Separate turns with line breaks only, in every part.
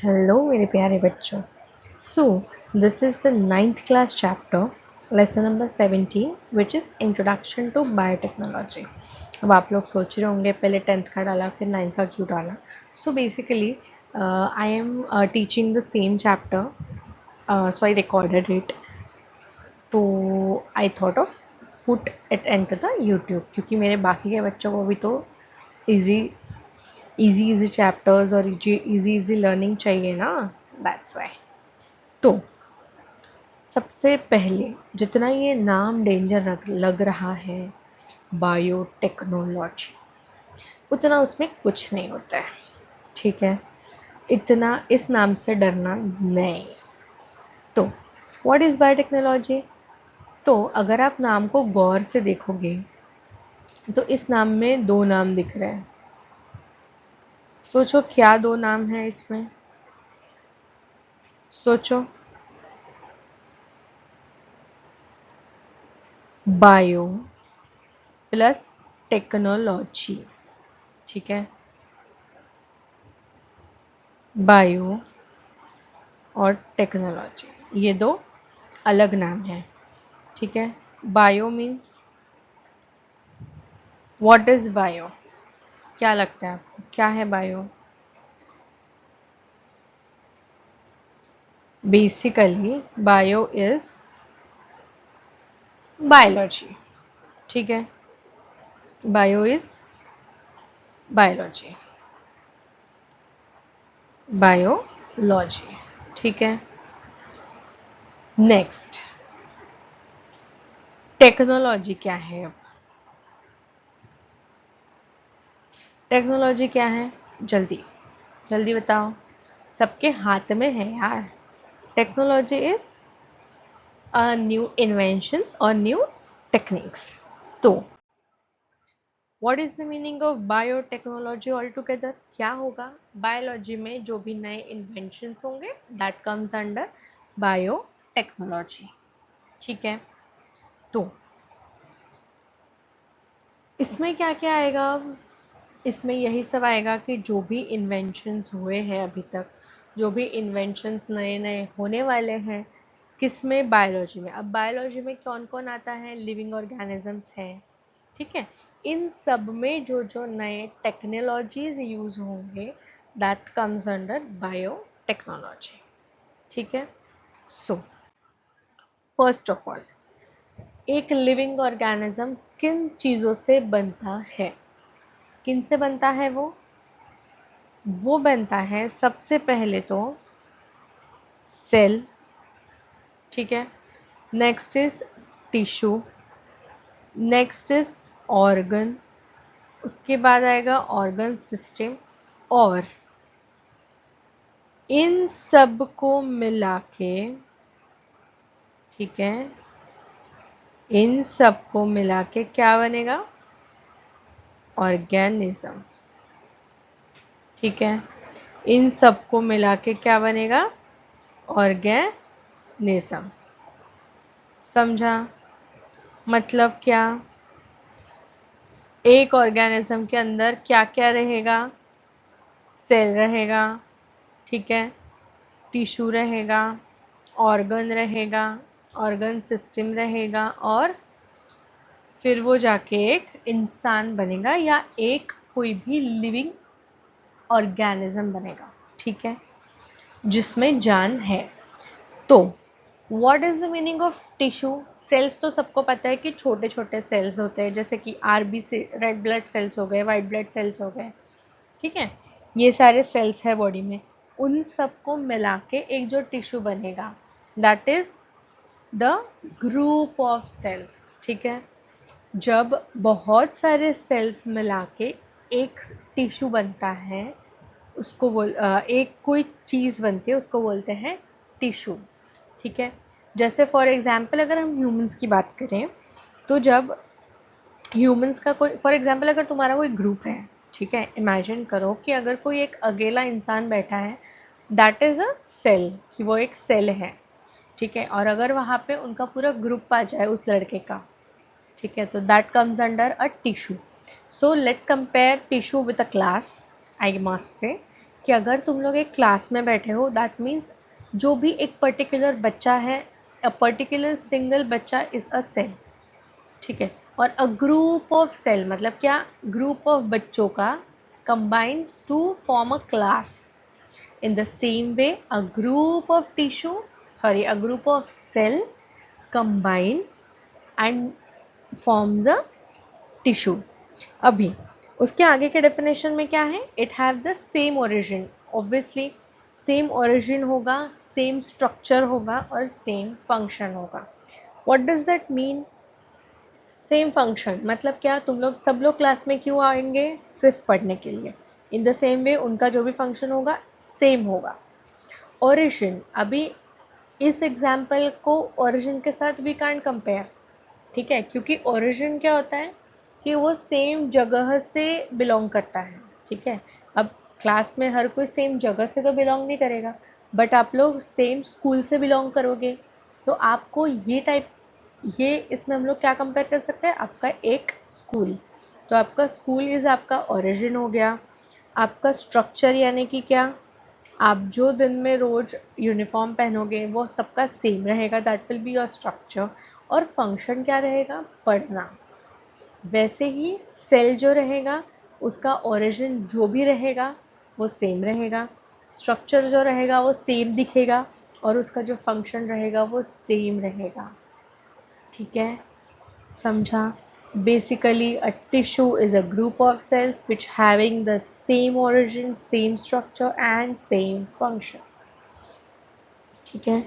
Hello मेरे प्यारे बच्चों। So this is the 9th class chapter lesson number 17 which is introduction to biotechnology. अब आप लोग सोच रहे होंगे पहले 10th का डाला फिर 9th का क्यों डाला। So basically I am teaching the same chapter, so I recorded it. तो I thought of put it into the YouTube, क्योंकि मेरे बाकी के बच्चों को भी तो इजी इजी चैप्टर्स और इजी लर्निंग चाहिए ना, दैट्स वाई। तो सबसे पहले, जितना ये नाम डेंजर लग रहा है बायोटेक्नोलॉजी, उतना उसमें कुछ नहीं होता है। ठीक है, इतना इस नाम से डरना नहीं। तो व्हाट इज बायोटेक्नोलॉजी? तो अगर आप नाम को गौर से देखोगे तो इस नाम में दो नाम दिख रहे हैं। सोचो क्या दो नाम है इसमें, सोचो। Bio plus technology. ठीक है, बायो और टेक्नोलॉजी ये दो अलग नाम हैं। ठीक है, bio means what is bio? क्या लगता है आपको क्या है bio? Basically bio is biology. ठीक है, बायो इज बायोलॉजी, बायोलॉजी। ठीक है, नेक्स्ट टेक्नोलॉजी क्या है? अब टेक्नोलॉजी क्या है, जल्दी जल्दी बताओ, सबके हाथ में है यार। टेक्नोलॉजी इज न्यू इन्वेंशंस और न्यू टेक्निक्स। तो what is the meaning of biotechnology all together? क्या होगा बायोलॉजी में जो भी नए इन्वेंशंस होंगे, दैट कम्स अंडर बायोटेक्नोलॉजी। ठीक है, तो इसमें क्या क्या आएगा? इसमें यही सब आएगा कि जो भी इन्वेंशंस हुए हैं अभी तक, जो भी इन्वेंशंस नए नए होने वाले हैं, किसमें? बायोलॉजी में। अब बायोलॉजी में कौन कौन आता है? लिविंग ऑर्गेनिजम्स है। ठीक है, इन सब में जो जो नए टेक्नोलॉजीज यूज होंगे, दैट कम्स अंडर बायोटेक्नोलॉजी। ठीक है, सो फर्स्ट ऑफ ऑल, एक लिविंग ऑर्गेनिज्म किन चीज़ों से बनता है? किन से बनता है वो बनता है सबसे पहले तो सेल। ठीक है, next is tissue, next is organ, उसके बाद आएगा ऑर्गन सिस्टम, और इन सब को मिला के, ठीक है, इन सब को मिला के क्या बनेगा? ऑर्गेनिज्म। ठीक है, इन सब को मिला के क्या बनेगा? ऑर्गेनिज्म। समझा? मतलब क्या? एक ऑर्गेनिज्म के अंदर क्या क्या रहेगा? सेल रहेगा, ठीक है, टिश्यू रहेगा, ऑर्गन रहेगा, ऑर्गन सिस्टम रहेगा, और फिर वो जाके एक इंसान बनेगा या एक कोई भी लिविंग ऑर्गेनिज्म बनेगा। ठीक है, जिसमें जान है। तो what is the meaning of tissue? Cells तो सबको पता है कि छोटे छोटे सेल्स होते हैं, जैसे कि आरबीसी, रेड ब्लड सेल्स हो गए, वाइट ब्लड सेल्स हो गए। ठीक है, ये सारे सेल्स है बॉडी में। उन सबको मिला के एक जो टिश्यू बनेगा, that is the group of cells. ठीक है, जब बहुत सारे सेल्स मिला के एक टिश्यू बनता है, उसको एक कोई चीज़ बनती है, उसको बोलते हैं टिश्यू। ठीक है, जैसे फॉर एग्जांपल अगर हम ह्यूमंस की बात करें, तो जब ह्यूमंस का कोई, फॉर एग्जांपल अगर तुम्हारा कोई ग्रुप है, ठीक है, इमेजिन करो कि अगर कोई एक अकेला इंसान बैठा है, दैट इज अ सेल, कि वो एक सेल है। ठीक है, और अगर वहाँ पे उनका पूरा ग्रुप आ जाए उस लड़के का, ठीक है, तो that comes under a tissue. So let's compare tissue with a class, I must say. कि अगर तुम लोग एक क्लास में बैठे हो, दैट मीन्स जो भी एक पर्टिकुलर बच्चा है, अ पर्टिकुलर सिंगल बच्चा इज अ सेल, ठीक है। और अ ग्रुप ऑफ सेल मतलब क्या, ग्रुप ऑफ बच्चों का combines to form a class. In the same way, a group of tissue, sorry, a group of cell combine and forms a tissue. अभी उसके आगे के डेफिनेशन में क्या है, it have the same origin, obviously same origin होगा, same structure होगा और सेम फंक्शन होगा। What does that mean, same function मतलब क्या, तुम लोग सब लोग क्लास में क्यों आएंगे, सिर्फ पढ़ने के लिए। इन द सेम वे उनका जो भी फंक्शन होगा सेम होगा। ओरिजिन, अभी इस एग्जाम्पल को ओरिजिन के साथ वी कांट कंपेयर, ठीक है, क्योंकि ओरिजिन क्या होता है कि वो सेम जगह से बिलोंग करता है, ठीक है। अब क्लास में हर कोई सेम जगह से तो बिलोंग नहीं करेगा, बट आप लोग सेम स्कूल से बिलोंग करोगे, तो आपको ये टाइप, ये इसमें हम लोग क्या कंपेयर कर सकते हैं, आपका एक स्कूल, तो आपका स्कूल इज़ आपका ओरिजिन हो गया। आपका स्ट्रक्चर यानी कि क्या, आप जो दिन में रोज यूनिफॉर्म पहनोगे वो सबका सेम रहेगा, that will be your structure. और फंक्शन क्या रहेगा, पढ़ना। वैसे ही सेल जो रहेगा उसका ओरिजिन जो भी रहेगा वो सेम रहेगा, स्ट्रक्चर जो रहेगा वो सेम दिखेगा और उसका जो फंक्शन रहेगा वो सेम रहेगा, ठीक है, समझा। Basically a tissue is a group of cells which having the same origin, same structure and same function, ठीक है।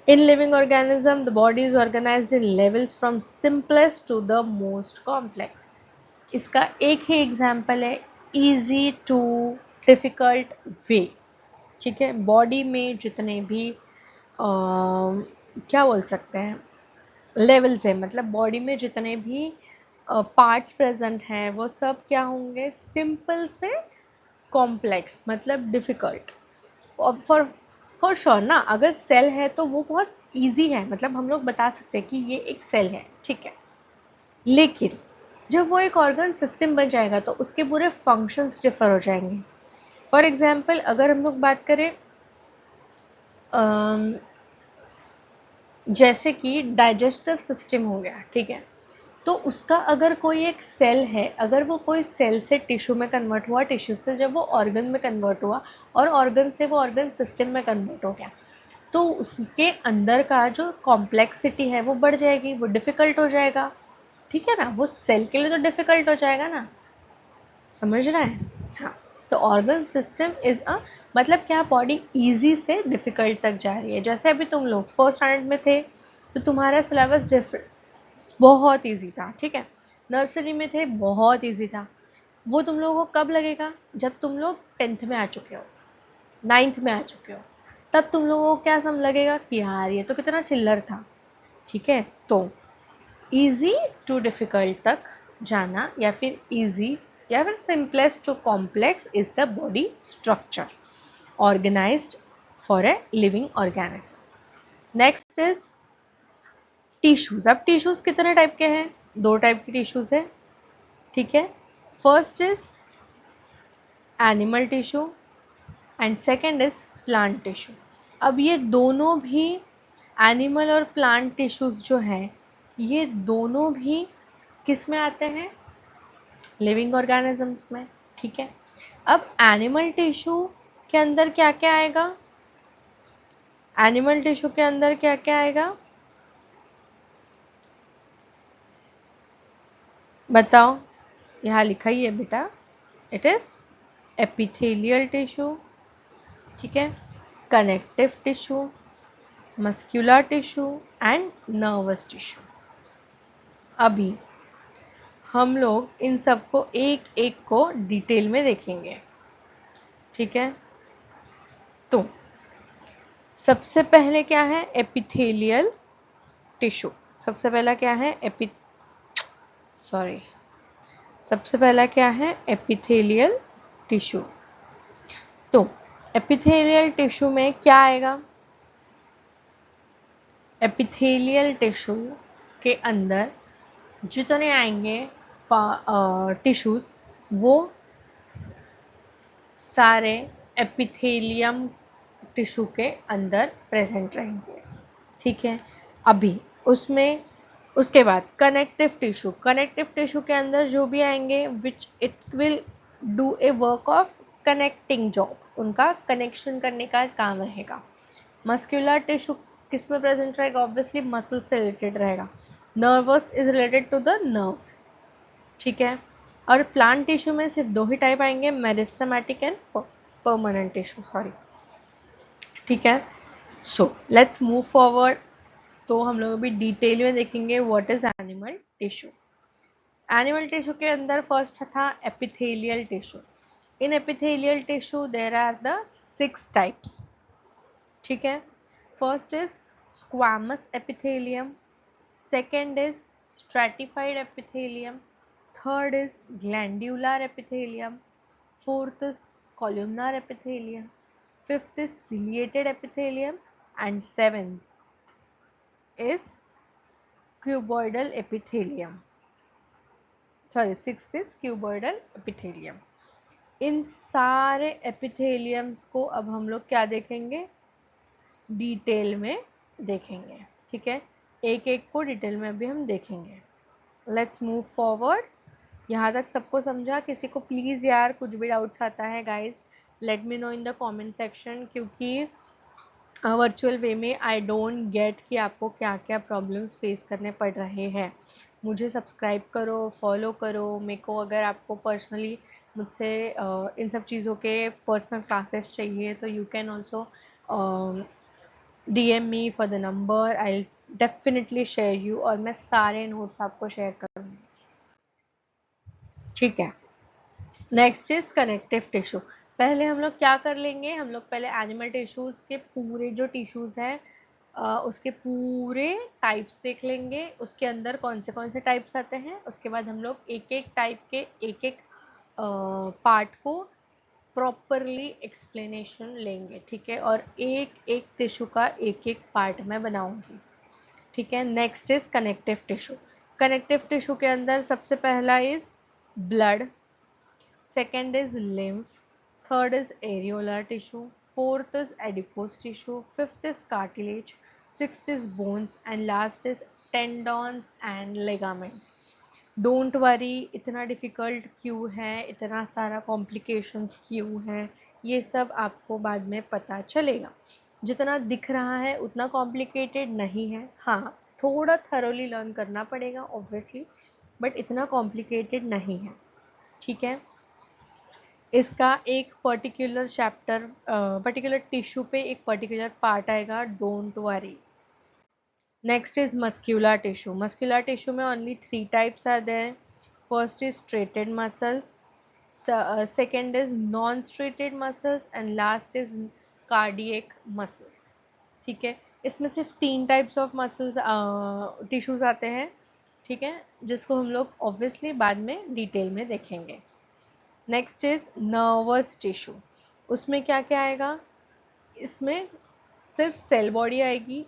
In living organism, the body is organized in levels from simplest to the most complex. इसका एक ही example है, easy to difficult way, ठीक है। Body में जितने भी क्या बोल सकते हैं, लेवल्स है, मतलब बॉडी में जितने भी पार्ट्स प्रेजेंट हैं वो सब क्या होंगे, सिंपल से कॉम्प्लेक्स मतलब डिफिकल्ट। फॉर फॉर श्योर ना, अगर सेल है तो वो बहुत इजी है, मतलब हम लोग बता सकते हैं कि ये एक सेल है, ठीक है। लेकिन जब वो एक ऑर्गन सिस्टम बन जाएगा तो उसके पूरे फंक्शंस डिफर हो जाएंगे। फॉर एग्जांपल अगर हम लोग बात करें जैसे कि डाइजेस्टिव सिस्टम हो गया, ठीक है, तो उसका अगर कोई एक सेल है, अगर वो कोई सेल से टिश्यू में कन्वर्ट हुआ, टिश्यू से जब वो ऑर्गन में कन्वर्ट हुआ और ऑर्गन से वो ऑर्गन सिस्टम में कन्वर्ट हो गया, तो उसके अंदर का जो कॉम्प्लेक्सिटी है वो बढ़ जाएगी, वो डिफ़िकल्ट हो जाएगा, ठीक है ना, वो सेल के लिए तो डिफ़िकल्ट हो जाएगा ना, समझ रहा है। हाँ, तो ऑर्गन सिस्टम इज अ, मतलब क्या, बॉडी इजी से डिफ़िकल्ट तक जा रही है। जैसे अभी तुम लोग फर्स्ट स्टैंडर्ड में थे तो तुम्हारा सिलेबस बहुत इजी था, ठीक है। नर्सरी में थे, बहुत इजी था। वो तुम लोगों को कब लगेगा, जब तुम लोग 10th में आ चुके हो, 9th में आ चुके हो, तब तुम लोगों को क्या समझ लगेगा कि यार ये तो कितना चिल्लर था, ठीक है। तो इजी टू डिफिकल्ट तक जाना या फिर इजी या फिर simplest to complex is the body structure organized for a living organism. Next is tissues. अब टिश्यूज कितने टाइप के हैं, दो टाइप के टिश्यूज है, ठीक है। First is animal tissue and second is plant tissue. अब ये दोनों भी एनिमल और प्लांट टिश्यूज जो हैं, ये दोनों भी किस में आते हैं, लिविंग ऑर्गेनिजम्स में, ठीक है। अब एनिमल टिश्यू के अंदर क्या क्या आएगा, एनिमल टिश्यू के अंदर क्या क्या आएगा, बताओ, यहाँ लिखा ही है बेटा, इट इज एपिथेलियल टिश्यू, ठीक है, connective tissue, muscular tissue and nervous tissue. अभी हम लोग इन सबको एक एक को डिटेल में देखेंगे, ठीक है। तो सबसे पहले क्या है, एपिथेलियल टिश्यू। सबसे पहला क्या है, सबसे पहला क्या है, एपिथेलियल टिश्यू। तो एपिथेलियल टिश्यू में क्या आएगा, एपिथेलियल टिश्यू के अंदर जितने आएंगे टिश्यूज वो सारे एपिथेलियम टिश्यू के अंदर प्रेजेंट रहेंगे, ठीक है। अभी उसमें उसके बाद कनेक्टिव टिश्यू के अंदर जो भी आएंगे which it will do a work of connecting job, उनका कनेक्शन करने का काम रहेगा। मस्कुलर टिश्यू किस में प्रेजेंट रहेगा? ऑब्वियसली मसल से रिलेटेड रहेगा। Nervous is related to the nerves, ठीक है। और प्लांट टिश्यू में सिर्फ दो ही टाइप आएंगे, meristematic and permanent tissue, sorry, ठीक है। So let's move forward. तो हम लोग अभी डिटेल में देखेंगे what is animal tissue. Animal tissue के अंदर फर्स्ट था epithelial tissue. In epithelial tissue there are the 6 types, ठीक है। First is squamous epithelium, second is stratified epithelium, third is glandular epithelium, fourth is columnar epithelium, fifth is ciliated epithelium, and seventh is cuboidal epithelium. Sorry, sixth is cuboidal epithelium. इन सारे एपिथेलियम्स को अब हम लोग क्या देखेंगे? Detail में देखेंगे, ठीक है। एक एक को डिटेल में अभी हम देखेंगे। Let's move forward. यहाँ तक सबको समझा? किसी को प्लीज़ यार कुछ भी डाउट्स आता है guys, let me know in the comment section, क्योंकि वर्चुअल वे में आई डोंट गेट कि आपको क्या क्या प्रॉब्लम्स फेस करने पड़ रहे हैं। मुझे सब्सक्राइब करो, फॉलो करो मेरे को। अगर आपको पर्सनली मुझसे इन सब चीज़ों के पर्सनल क्लासेस चाहिए तो you can also DM me for the number, I definitely share you, और मैं सारे नोट्स आपको शेयर करूँगी, ठीक है। Next is connective tissue. पहले हम लोग क्या कर लेंगे? हम लोग पहले एनिमल टिश्यूज के पूरे जो टिश्यूज हैं उसके पूरे टाइप्स देख लेंगे, उसके अंदर कौन से टाइप्स आते हैं। उसके बाद हम लोग एक एक टाइप के एक एक पार्ट को प्रॉपरली एक्सप्लेनेशन लेंगे, ठीक है। और एक एक टिश्यू का एक एक पार्ट मैं बनाऊंगी, ठीक है। Next is connective tissue. Connective tissue के अंदर सबसे पहला is blood, second is lymph, third is areolar tissue, fourth is adipose tissue, fifth is cartilage, sixth is bones, and last is tendons and ligaments. Don't worry, इतना difficult क्यों है, इतना सारा complications क्यों है, ये सब आपको बाद में पता चलेगा। जितना दिख रहा है उतना कॉम्प्लिकेटेड नहीं है, हाँ थोड़ा थरोली लर्न करना पड़ेगा ऑब्वियसली, बट इतना कॉम्प्लिकेटेड नहीं है, ठीक है। इसका एक पर्टिकुलर चैप्टर, पर्टिकुलर टिश्यू पे एक पर्टिकुलर पार्ट आएगा, don't worry. Next is muscular tissue. Muscular tissue में only 3 types are there. First is striated muscles, second is non striated muscles, and last is cardiac muscles, ठीक है। इसमें सिर्फ 3 types of muscles tissues आते हैं, ठीक है, जिसको हम लोग ऑब्वियसली बाद में डिटेल में देखेंगे। Next is nervous tissue. उसमें क्या क्या आएगा? इसमें सिर्फ सेल बॉडी आएगी,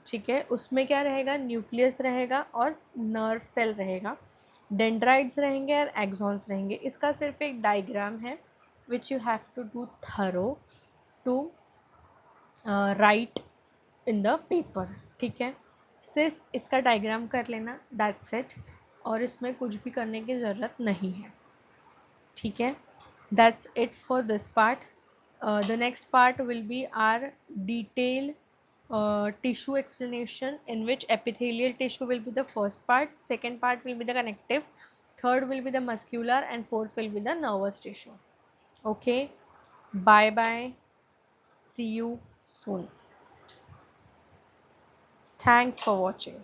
ठीक है। उसमें क्या रहेगा? न्यूक्लियस रहेगा और नर्व सेल रहेगा, डेंड्राइट्स रहेंगे और एक्सॉन्स रहेंगे। इसका सिर्फ एक डायग्राम है which you have to do thorough to write in the paper, ठीक है। सिर्फ इसका डायग्राम कर लेना, दैट्स इट, और इसमें कुछ भी करने की ज़रूरत नहीं है, ठीक है। That's it for this part. The next part will be our detailed tissue explanation, in which epithelial tissue will be the first part, second part will be the connective, third will be the muscular, and fourth will be the nervous tissue. Okay, bye bye, see you soon. Thanks for watching.